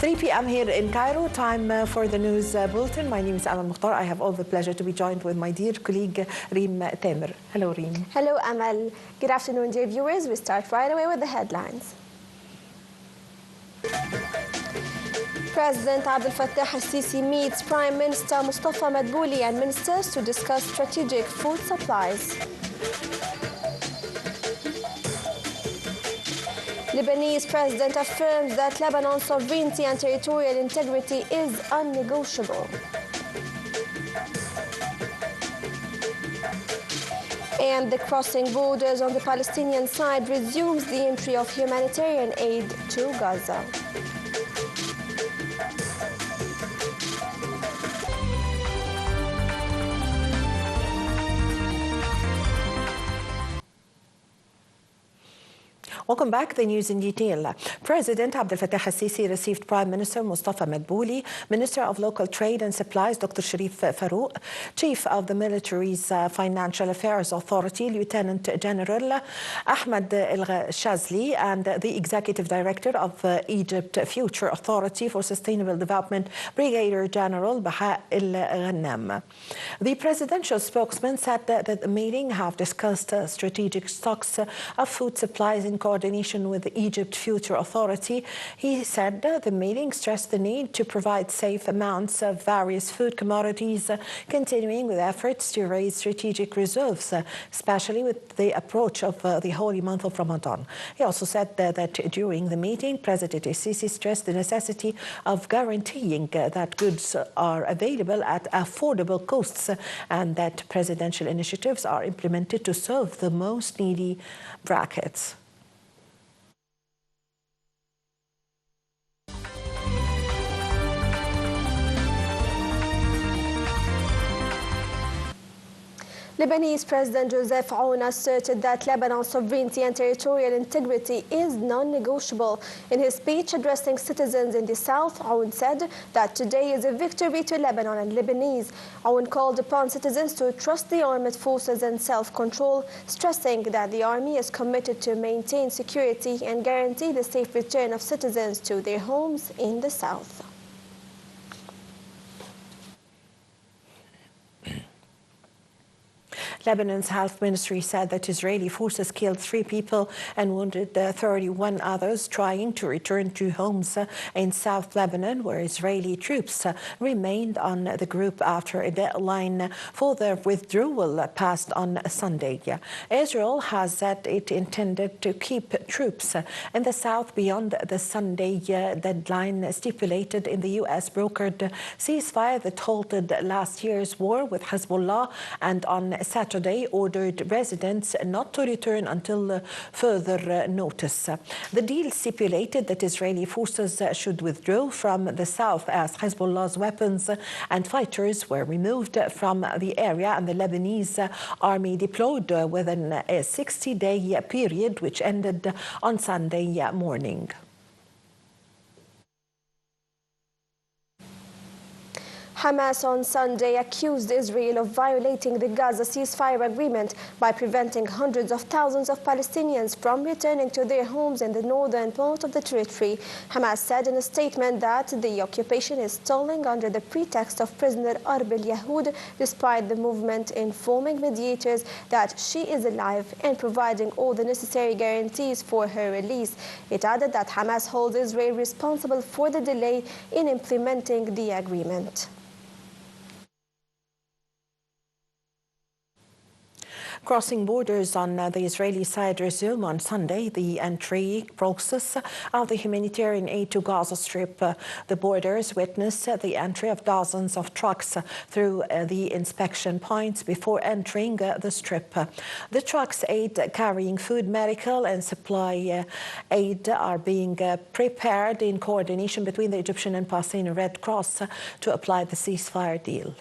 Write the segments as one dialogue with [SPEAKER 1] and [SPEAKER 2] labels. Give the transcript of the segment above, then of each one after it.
[SPEAKER 1] 3 p.m. here in Cairo. Time for the news bulletin. My name is Amal Mukhtar. I have all the pleasure to be joined with my dear colleague Reem Tamer. Hello, Reem.
[SPEAKER 2] Hello, Amal. Good afternoon, dear viewers. We start right away with the headlines. President Fattah al-Sisi meets Prime Minister Mustafa Madbouli and ministers to discuss strategic food supplies. Lebanese president affirms that Lebanon's sovereignty and territorial integrity is unnegotiable. And the crossing borders on the Palestinian side resumes the entry of humanitarian aid to Gaza.
[SPEAKER 1] Welcome back. The news in detail. President Fattah al-Sisi received Prime Minister Mustafa Madbouli, Minister of Local Trade and Supplies Dr. Sharif Farouk, Chief of the Military's Financial Affairs Authority Lieutenant General Ahmed El-Shazli, and the Executive Director of Egypt Future Authority for Sustainable Development Brigadier General Baha El-Ghannam. The presidential spokesman said that the meeting have discussed strategic stocks of food supplies in coordination with the Egypt Future Authority. He said the meeting stressed the need to provide safe amounts of various food commodities, continuing with efforts to raise strategic reserves, especially with the approach of the holy month of Ramadan. He also said that during the meeting, President al-Sisi stressed the necessity of guaranteeing that goods are available at affordable costs and that presidential initiatives are implemented to serve the most needy brackets.
[SPEAKER 2] Lebanese President Joseph Aoun asserted that Lebanon's sovereignty and territorial integrity is non-negotiable. In his speech addressing citizens in the south, Aoun said that today is a victory to Lebanon and Lebanese. Aoun called upon citizens to trust the armed forces and self-control, stressing that the army is committed to maintain security and guarantee the safe return of citizens to their homes in the south.
[SPEAKER 1] Lebanon's health ministry said that Israeli forces killed 3 people and wounded 31 others trying to return to homes in South Lebanon, where Israeli troops remained on the group after a deadline for their withdrawal passed on Sunday. Israel has said it intended to keep troops in the south beyond the Sunday deadline stipulated in the U.S.-brokered ceasefire that halted last year's war with Hezbollah, and on Saturday ordered residents not to return until further notice. The deal stipulated that Israeli forces should withdraw from the south as Hezbollah's weapons and fighters were removed from the area, and the Lebanese army deployed within a 60-day period which ended on Sunday morning.
[SPEAKER 2] Hamas on Sunday accused Israel of violating the Gaza ceasefire agreement by preventing hundreds of thousands of Palestinians from returning to their homes in the northern part of the territory. Hamas said in a statement that the occupation is stalling under the pretext of prisoner Arb al-Yahud, despite the movement informing mediators that she is alive and providing all the necessary guarantees for her release. It added that Hamas holds Israel responsible for the delay in implementing the agreement.
[SPEAKER 1] Crossing borders on the Israeli side resume on Sunday the entry process of the humanitarian aid to Gaza Strip. The borders witnessed the entry of dozens of trucks through the inspection points before entering the Strip. The trucks aid carrying food, medical and supply aid are being prepared in coordination between the Egyptian and Palestinian Red Cross to apply the ceasefire deal.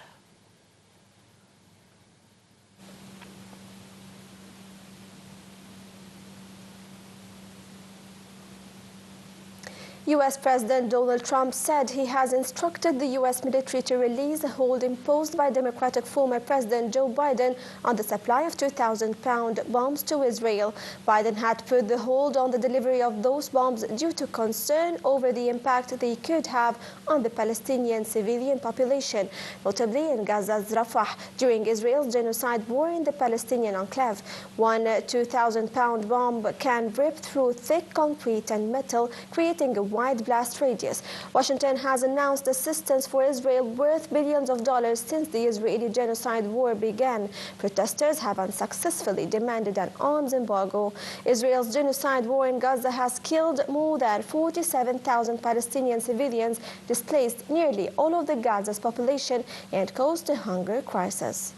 [SPEAKER 2] U.S. President Donald Trump said he has instructed the U.S. military to release a hold imposed by Democratic former President Joe Biden on the supply of 2,000-pound bombs to Israel. Biden had put the hold on the delivery of those bombs due to concern over the impact they could have on the Palestinian civilian population, notably in Gaza's Rafah, during Israel's genocide war in the Palestinian enclave. One 2,000-pound bomb can rip through thick concrete and metal, creating a wide blast radius. Washington has announced assistance for Israel worth billions of dollars since the Israeli genocide war began. Protesters have unsuccessfully demanded an arms embargo. Israel's genocide war in Gaza has killed more than 47,000 Palestinian civilians, displaced nearly all of the Gaza's population, and caused a hunger crisis.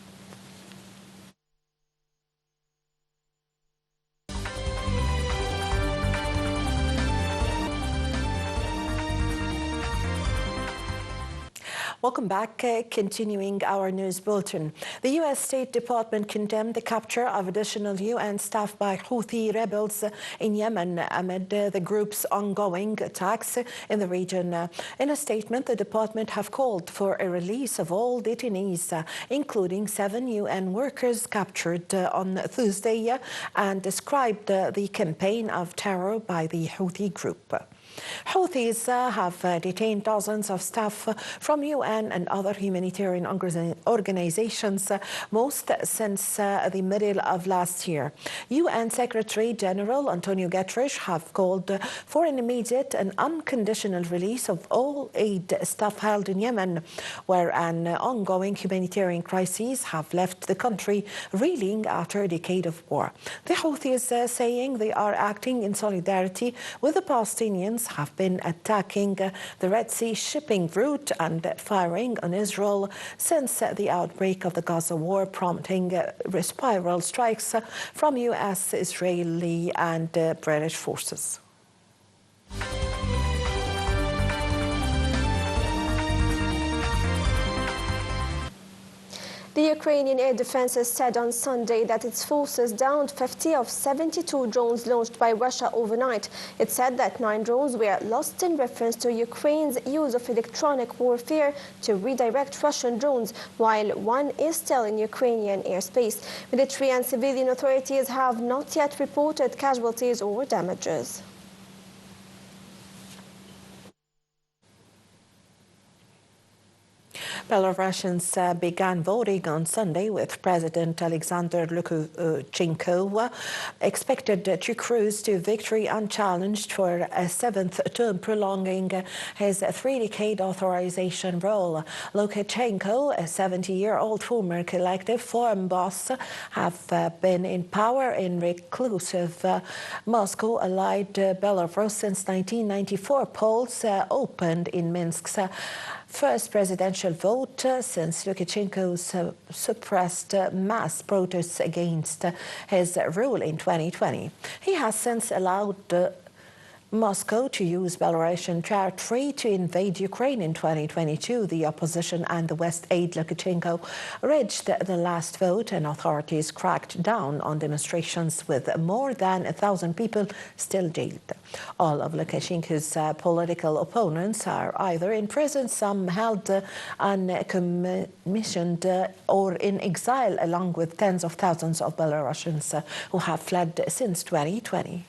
[SPEAKER 1] Welcome back. Continuing our news bulletin. The U.S. State Department condemned the capture of additional UN staff by Houthi rebels in Yemen amid the group's ongoing attacks in the region. In a statement, the department have called for a release of all detainees, including 7 UN workers captured on Tuesday, and described the campaign of terror by the Houthi group. Houthis have detained dozens of staff from UN and other humanitarian organizations, most since the middle of last year. UN Secretary General Antonio Guterres have called for an immediate and unconditional release of all aid staff held in Yemen, where an ongoing humanitarian crises have left the country reeling after a decade of war. The Houthis saying they are acting in solidarity with the Palestinians have been attacking the Red Sea shipping route and firing on Israel since the outbreak of the Gaza war, prompting spiral strikes from U.S., Israeli and British forces.
[SPEAKER 2] The Ukrainian air defenses said on Sunday that its forces downed 50 of 72 drones launched by Russia overnight. It said that 9 drones were lost in reference to Ukraine's use of electronic warfare to redirect Russian drones, while 1 is still in Ukrainian airspace. Military and civilian authorities have not yet reported casualties or damages.
[SPEAKER 1] Belarusians began voting on Sunday, with President Alexander Lukashenko expected to cruise to victory unchallenged for a 7th term, prolonging his 3-decade authorization role. Lukashenko, a 70-year-old former collective foreign boss, have been in power in reclusive Moscow-allied Belarus since 1994. Polls opened in Minsk's first presidential vote since Lukashenko suppressed mass protests against his rule in 2020. He has since allowed Moscow to use Belarusian territory to invade Ukraine in 2022. The opposition and the West aid Lukashenko reached the last vote, and authorities cracked down on demonstrations with more than 1,000 people still jailed. All of Lukashenko's political opponents are either in prison, some held uncommissioned, or in exile, along with tens of thousands of Belarusians who have fled since 2020.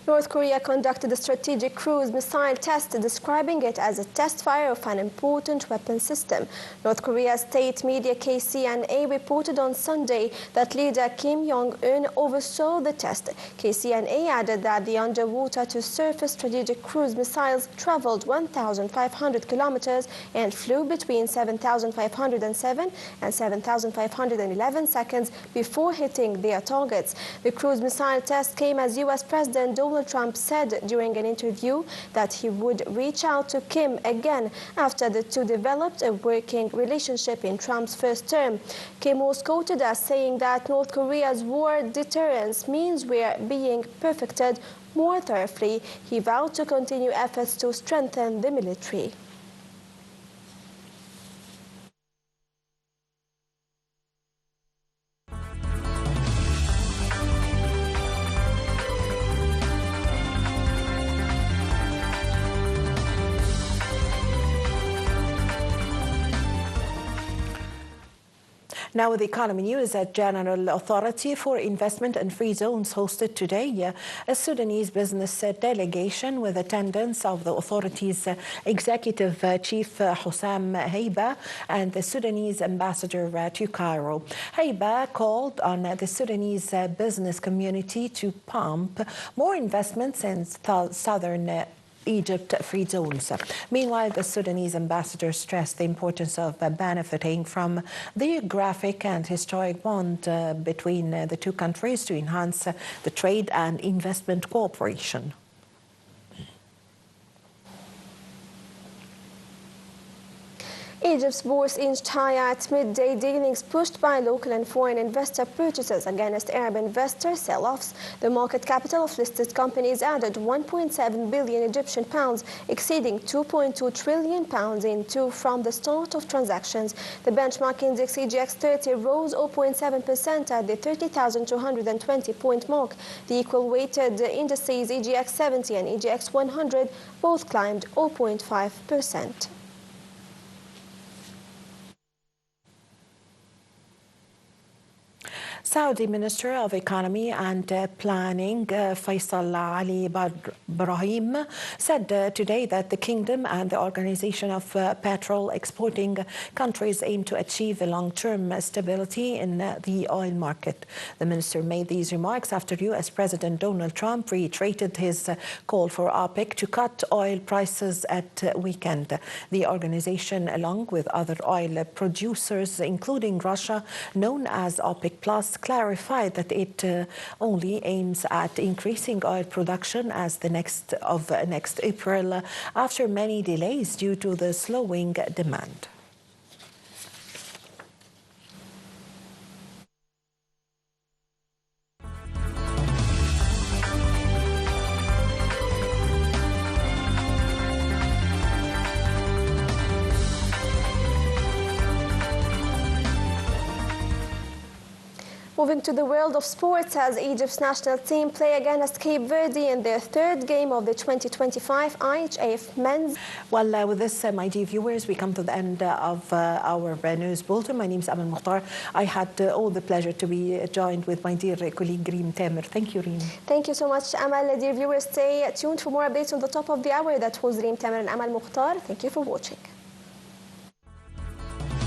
[SPEAKER 2] North Korea conducted a strategic cruise missile test, describing it as a test fire of an important weapon system. North Korea's state media KCNA reported on Sunday that leader Kim Jong-un oversaw the test. KCNA added that the underwater-to-surface strategic cruise missiles traveled 1,500 kilometers and flew between 7,507 and 7,511 seconds before hitting their targets. The cruise missile test came as U.S. President Donald Trump said during an interview that he would reach out to Kim again after the two developed a working relationship in Trump's first term. Kim was quoted as saying that North Korea's war deterrence means we're being perfected more thoroughly. He vowed to continue efforts to strengthen the military.
[SPEAKER 1] Now with the economy news, a General Authority for Investment and Free Zones hosted today a Sudanese business delegation with attendance of the authority's Executive Chief Hussam Heiba and the Sudanese Ambassador to Cairo. Heiba called on the Sudanese business community to pump more investments in southern Egypt free zones. Meanwhile, the Sudanese ambassador stressed the importance of benefiting from the geographic and historic bond between the two countries to enhance the trade and investment cooperation.
[SPEAKER 2] Egypt's bourse inched higher at midday dealings pushed by local and foreign investor purchases against Arab investor sell-offs. The market capital of listed companies added 1.7 billion Egyptian pounds, exceeding 2.2 trillion pounds from the start of transactions. The benchmark index EGX 30 rose 0.7% at the 30,220 point mark. The equal weighted indices EGX 70 and EGX 100 both climbed 0.5%.
[SPEAKER 1] Saudi Minister of Economy and Planning Faisal Ali Brahim said today that the kingdom and the Organization of Petrol Exporting Countries aim to achieve a long-term stability in the oil market. The minister made these remarks after U.S. President Donald Trump reiterated his call for OPEC to cut oil prices at weekend. The organization, along with other oil producers, including Russia, known as OPEC Plus, clarified that it only aims at increasing oil production as next April after many delays due to the slowing demand.
[SPEAKER 2] Moving to the world of sports, as Egypt's national team play against Cape Verde in their third game of the 2025 IHF Men's.
[SPEAKER 1] Well, with this, my dear viewers, we come to the end of our news bulletin. My name is Amal Mukhtar. I had all the pleasure to be joined with my dear colleague Reem Tamer. Thank you, Reem.
[SPEAKER 2] Thank you so much, Amal. Dear viewers, stay tuned for more updates on the top of the hour. That was Reem Tamer and Amal Mukhtar. Thank you for watching.